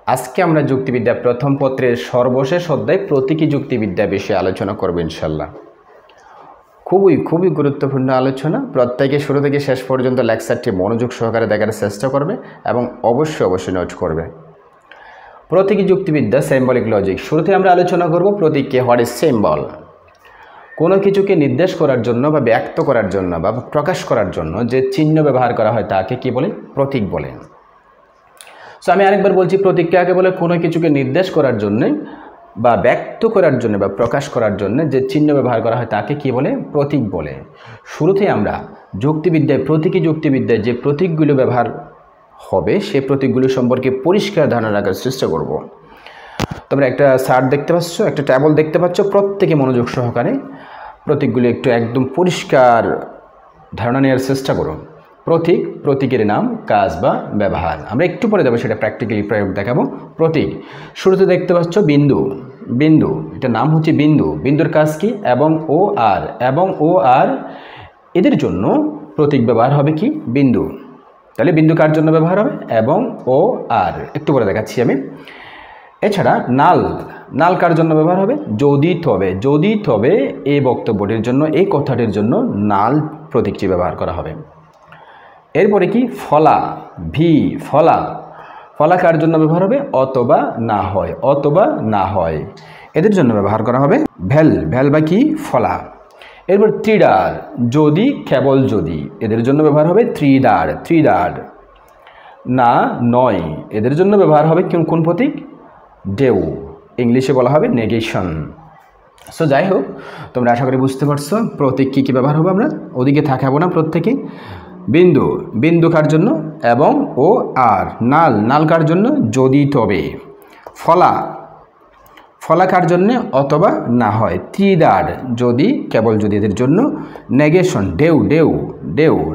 আজকে আমরা যুক্তিবিদ্যা প্রথম পত্রের সর্বশেষ অধ্যায় প্রতীকী যুক্তিবিদ্যা বিষয়ে আলোচনা করব ইনশাল্লাহ। খুবই গুরুত্বপূর্ণ আলোচনা। প্রত্যেকে শুরু থেকে শেষ পর্যন্ত লেকচারটি মনোযোগ সহকারে দেখার চেষ্টা করবে এবং অবশ্যই নোট করবে। প্রতীকী যুক্তিবিদ্যা, সিম্বলিক লজিক। শুরুতে আমরা আলোচনা করব প্রতীককে, হোয়াট ইজ সিম্বল। কোনো কিছুকে নির্দেশ করার জন্য বা ব্যক্ত করার জন্য বা প্রকাশ করার জন্য যে চিহ্ন ব্যবহার করা হয় তাকে কি বলে? প্রতীক বলে। সো আমি আরেকবার বলছি, প্রতীককে আগে বলে কোনো কিছুকে নির্দেশ করার জন্য বা ব্যক্ত করার জন্য বা প্রকাশ করার জন্য যে চিহ্ন ব্যবহার করা হয় তাকে কি বলে? প্রতীক বলে। শুরুতেই আমরা যুক্তিবিদ্যায়, প্রতীকী যুক্তিবিদ্যায় যে প্রতীকগুলো ব্যবহার হবে সেই প্রতীকগুলো সম্পর্কে পরিষ্কার ধারণা রাখার চেষ্টা করব। তোমরা একটা চার্ট দেখতে পাচ্ছ, একটা টেবল দেখতে পাচ্ছ, প্রত্যেকে মনোযোগ সহকারে প্রতীকগুলো একটু একদম পরিষ্কার ধারণা নেওয়ার চেষ্টা করো। প্রতীক, প্রতীকের নাম, কাজ বা ব্যবহার। আমরা একটু পরে যাবো, সেটা প্র্যাকটিক্যালি প্রয়োগ দেখাবো। প্রতীক, শুরুতে দেখতে পাচ্ছ বিন্দু, এটার নাম হচ্ছে বিন্দু। বিন্দুর কাজ কি? এবং ও আর এদের জন্য প্রতীক ব্যবহার হবে কি? বিন্দু। তাহলে বিন্দু কার জন্য ব্যবহার হবে? এবং ও আর, একটু পরে দেখাচ্ছি আমি। এছাড়া নাল কার জন্য ব্যবহার হবে? যদি তবে এই বক্তব্যটির জন্য, এই কথাটির জন্য নাল প্রতীকটি ব্যবহার করা হবে। এরপরে কি? ফলা কার জন্য ব্যবহার হবে? অথবা না হয় এদের জন্য ব্যবহার করা হবে ভ্যাল বা কি? ফলা। এরপর ত্রিদার, কেবল যদি এদের জন্য ব্যবহার হবে ত্রিদার। না নয় এদের জন্য ব্যবহার হবে কোন প্রতীক? ডেউ, ইংলিশে বলা হবে নেগেশন। সো যাই হোক, তোমরা আশা করি বুঝতে পারছো প্রতীক কী ব্যবহার হবে। আমরা ওদিকে থাকাবো না। প্রত্যেকে বিন্দু কার জন্য? এবং ও আর। নাল কার জন্য? যদি তবে। ফলা কার জন্য? অথবা না হয়। ত্রিদার, কেবল যদি এদের জন্য। নেগেশন,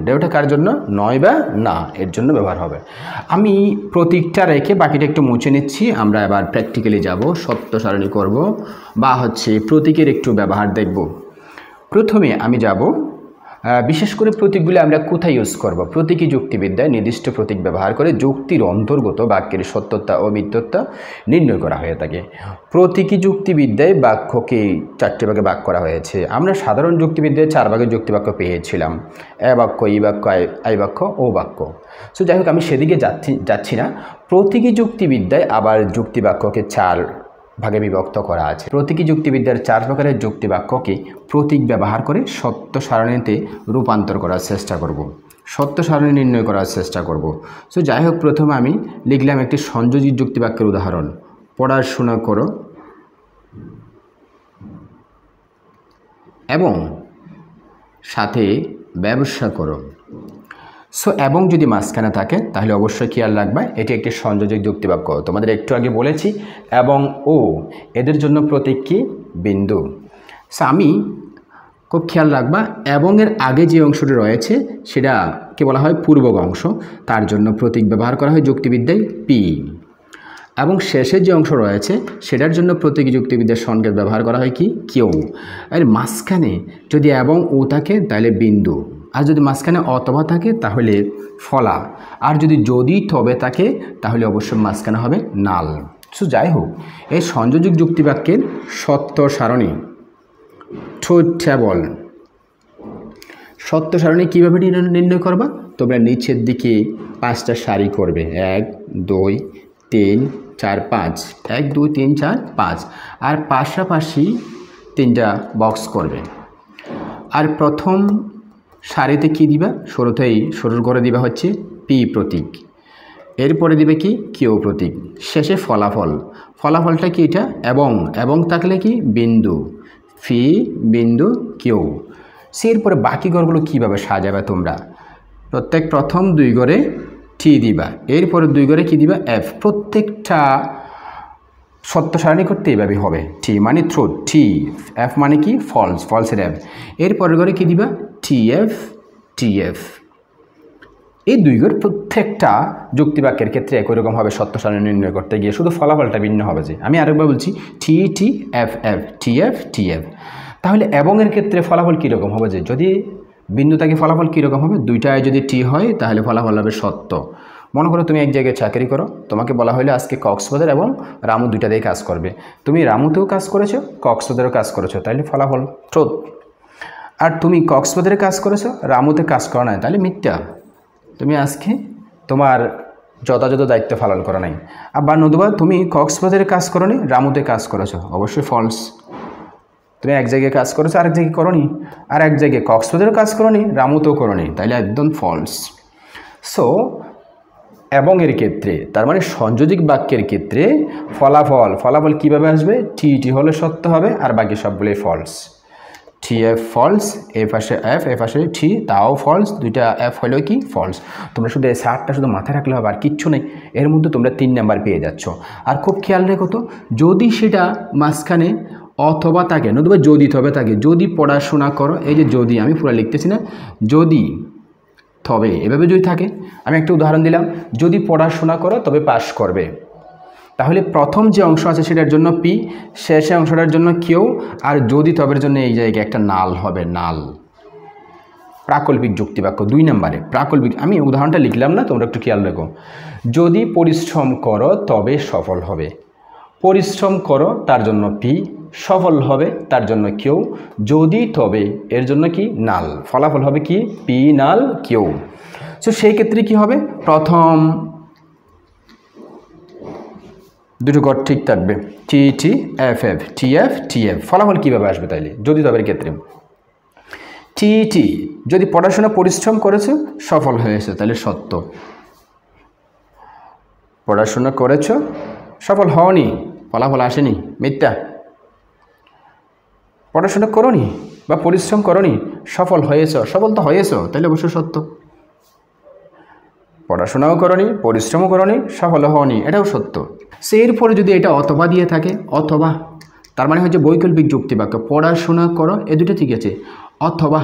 ডেউটা কার জন্য? নয় বা না এর জন্য ব্যবহার হবে। আমি প্রতীকটা রেখে বাকিটা একটু মুছে নিচ্ছি। আমরা এবার প্র্যাকটিক্যালি যাব, সত্য সারণী করব বা প্রতীকের একটু ব্যবহার দেখব। প্রথমে আমি যাব, বিশেষ করে প্রতীকগুলি আমরা কোথায় ইউজ করব? প্রতীকী যুক্তিবিদ্যায় নির্দিষ্ট প্রতীক ব্যবহার করে যুক্তির অন্তর্গত বাক্যের সত্যতা ও মিথ্যতা নির্ণয় করা হয়ে থাকে। প্রতীকী যুক্তিবিদ্যায় বাক্যকে 4টে ভাগে ভাগ করা হয়েছে। আমরা সাধারণ যুক্তিবিদ্যায় 4 ভাগে যুক্তিবাক্য পেয়েছিলাম: এ বাক্য, ই বাক্য, আই বাক্য, ও বাক্য। সো যাই হোক, আমি সেদিকে যাচ্ছি না। প্রতীকী যুক্তিবিদ্যায় আবার যুক্তিবাক্যকে 4 ভাগে বিভক্ত করা আছে। প্রতীকী যুক্তিবিদ্যার 4 প্রকারের যুক্তিবাক্যকে প্রতীক ব্যবহার করে সত্য সারণীতে রূপান্তর করার চেষ্টা করব, সত্য সারণী নির্ণয় করার চেষ্টা করব। সো যাই হোক, প্রথমে আমি লিখলাম একটি সংযোজিত যুক্তিবাক্যের উদাহরণ: পড়াশোনা করো এবং সাথে ব্যবসা করো। সো এবং যদি মাঝখানে থাকে তাহলে অবশ্যই খেয়াল রাখবে এটি একটি সংযোজক যুক্তিবাক্য। তোমাদের একটু আগে বলেছি এবং ও এদের জন্য প্রতীক কি? বিন্দু। সো আমি খুব খেয়াল রাখবা, এবং এর আগে যে অংশটি রয়েছে সেটাকে বলা হয় পূর্বক অংশ, তার জন্য প্রতীক ব্যবহার করা হয় যুক্তিবিদ্যায় পি। এবং শেষের যে অংশ রয়েছে সেটার জন্য প্রতীকী যুক্তিবিদ্যার সংকেত ব্যবহার করা হয় কি? কিউ। আর মাঝখানে যদি এবং ও থাকে তাহলে বিন্দু, আর যদি মাঝখানে অথবা থাকে তাহলে ফলা, আর যদি তবে থাকে তাহলে অবশ্যই মাঝখানে হবে নাল। সো যাই হোক, এই সংযোজক যুক্তিবাক্যের সত্য সারণী, ট্রুথ টেবল, সত্য সারণী কীভাবে নির্ণয় করবা? তোমরা নিচের দিকে 5টা সারি করবে, 1 2 3 4 5, 1 2 3 4 5, আর পাশাপাশি 3টা বক্স করবে। আর প্রথম সারিতে কি দিবা? শুরুর করে দিবা হচ্ছে পি প্রতীক, এরপরে দিবে কি? কিউ প্রতীক, শেষে ফলাফলটা কি? এটা এবং থাকলে কি? বিন্দু, ফি বিন্দু কিউ। এরপরে বাকি ঘরগুলো কীভাবে সাজাবে তোমরা? প্রথম 2 ঘরে টি দিবা, এরপরে 2 ঘরে কি দিবা? এফ। প্রত্যেকটা সত্য সারণী করতে এইভাবে হবে। টি মানে ট্রুথ, টি। এফ মানে কি? ফলসের এফ। এরপরের ঘরে কি দিবা? টিএফ। এই 2 ঘর প্রত্যেকটা যুক্তিবাক্যের ক্ষেত্রে একই রকম হবে। সত্য সারণী নির্ণয় করতে গিয়ে শুধু ফলাফলটা ভিন্ন হবে। যে আমি আরেকবার বলছি, টিএফ, টিএফ। তাহলে এবং এর ক্ষেত্রে ফলাফল কীরকম হবে? যে যদি বিন্দু থাকে ফলাফল কীরকম হবে? 2টায় যদি টি হয় তাহলে ফলাফল হবে সত্য, মনে করো তুমি এক জায়গায় চাকরি করো, তোমাকে বলা হলে আজকে কক্সবাজার এবং রামু দুইটা দিয়ে কাজ করবে। তুমি রামুতেও কাজ করেছো, কক্সবাজারেও কাজ করেছো, তাইলে ফলাফল ট্রুথ। আর তুমি কক্সবাজারে কাজ করেছো, রামুতে কাজ করো নাই, তাহলে মিথ্যা। তুমি আজকে তোমার যথাযথ দায়িত্ব পালন করো নাই। আবার নতুবা তুমি কক্সবাজারে কাজ করো নি, রামুতে কাজ করেছো, অবশ্যই ফলস। তুমি এক জায়গায় কাজ করেছো, আরেক জায়গায় করো নি, আর এক জায়গায় কক্সবাজারেও কাজ করো নি, রামুতেও করো নি, তাইলে একদম ফলস। সো এবং এর ক্ষেত্রে, তার মানে সংযোজিক বাক্যের ক্ষেত্রে ফলাফল কীভাবে আসবে? টি হলে সত্য হবে, আর বাকি সবগুলোই ফলস। টি এফ ফলস, এ পাশে এফ, এ পাশে টি, তাও ফলস, দুইটা এফ হলেও কি ফলস। তোমরা শুধু এই সারটা শুধু মাথায় রাখলে হবে, আর কিচ্ছু নেই। এর মধ্যে তোমরা 3 নাম্বার পেয়ে যাচ্ছ। আর খুব খেয়াল রেখো তো, যদি সেটা মাঝখানে অথবা থাকে, নতুবা যদি তবে থাকে, যদি পড়াশোনা করো, এই যে যদি, আমি পুরো লিখতেছি না, যদি তবে এভাবে যদি থাকে, আমি একটা উদাহরণ দিলাম, যদি পড়াশোনা করো তবে পাস করবে, তাহলে প্রথম যে অংশ আছে সেটার জন্য পি, শেষে অংশটার জন্য কিউ, আর যদি তবের জন্য এই জায়গায় একটা নাল হবে, নাল। প্রাকল্পিক যুক্তিবাক্য 2 নম্বরে প্রাকল্পিক, আমি উদাহরণটা লিখলাম না, তোমরা একটু খেয়াল রেখো। যদি পরিশ্রম করো তবে সফল হবে, পরিশ্রম করো তার জন্য পি, সফল হবে তার জন্য কিউ, যদি তবে এর জন্য কি নাল, ফলাফল হবে কি পি নাল কিউ। সো সেই ক্ষেত্রে কি হবে? প্রথম দুটো ঘর ঠিক থাকবে, T T F F, T F T F. ফলাফল কীভাবে আসবে তাইলে যদি তবের ক্ষেত্রে? টি টি, যদি পড়াশোনা পরিশ্রম করেছো সফল হয়েছে, তাহলে সত্য। পড়াশোনা করেছো সফল হওনি, ফলাফল আসেনি, মিথ্যা। পড়াশোনা করোনি বা পরিশ্রম করোনি, সফল হয়েছ, সফল তো হয়েছ, তাহলে অবশ্যই সত্য। পড়াশোনাও করোনি, পরিশ্রমও করোনি, সফল হওনি, এটাও সত্য। সে এরপরে যদি এটা অথবা দিয়ে থাকে, অথবা, তার মানে হচ্ছে বৈকল্পিক যুক্তিবাক্য। পড়াশোনা করো, এ দুটো ঠিক আছে, অথবা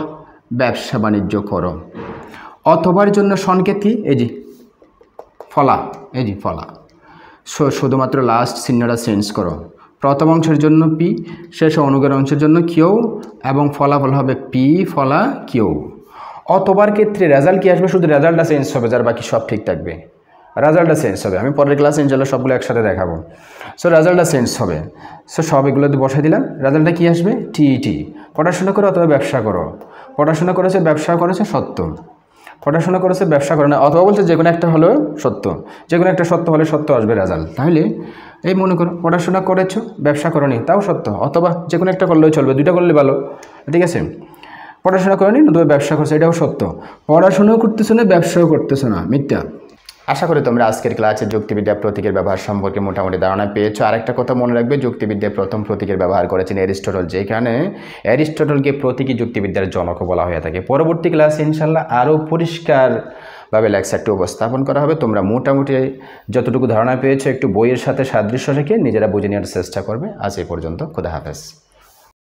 ব্যবসা বাণিজ্য করো। অথবার জন্য সংকেত কি? এই যে ফলা, এই যে ফলা। শুধুমাত্র লাস্ট চিহ্নটা চেঞ্জ করো। প্রথম অংশের জন্য পি, শেষ অনুগার অংশের জন্য কিউ, এবং ফলাফল হবে পি ফলা কিউ। অথবার ক্ষেত্রে রেজাল্ট কি আসবে? শুধু রেজাল্টটা চেঞ্জ হবে, যার বাকি সব ঠিক থাকবে। রেজাল্টটা চেঞ্জ হবে, আমি পরের ক্লাসে ইনশাআল্লাহ সবগুলো একসাথে দেখাবো। সো রেজাল্টটা চেঞ্জ হবে, সো সব এগুলোতে বসাই দিলাম। রেজাল্টটা কি আসবে? টি। পড়াশোনা করো অথবা ব্যবসা করো, পড়াশোনা করেছে ব্যবসা করেছে, সত্য। পড়াশোনা করেছে ব্যবসা করে না, অথবা বলছে যে কোনো একটা হলেও সত্য, যে কোনো একটা সত্য হলে সত্য আসবে রেজাল্ট। তাহলে এই মনে করো পড়াশোনা করেছো ব্যবসা করোনি, তাও সত্য, অথবা যে কোনো একটা করলেও চলবে, দুইটা করলে ভালো, ঠিক আছে। পড়াশোনা করেনি, নতুবা ব্যবসা করছে, এটাও সত্য। পড়াশোনাও করতেছো না, ব্যবসাও করতেছো না, মিথ্যা। আশা করি তোমরা আজকের ক্লাসে যুক্তিবিদ্যা প্রতীকের ব্যবহার সম্পর্কে মোটামুটি ধারণা পেয়েছো। আরেকটা কথা মনে রাখবে, যুক্তিবিদ্যায় প্রথম প্রতীকের ব্যবহার করেছেন অ্যারিস্টটল, যেখানে অ্যারিস্টটলকে প্রতীকী যুক্তিবিদ্যার জনকও বলা হয়ে থাকে। পরবর্তী ক্লাসে ইনশাল্লাহ আরও পরিষ্কারভাবে লেকচারটি উপস্থাপন করা হবে। তোমরা মোটামুটি যতটুকু ধারণা পেয়েছো একটু বইয়ের সাথে সাদৃশ্য রেখে নিজেরা বুঝে নেওয়ার চেষ্টা করবে। আজ এই পর্যন্ত, খোদা হাফেজ।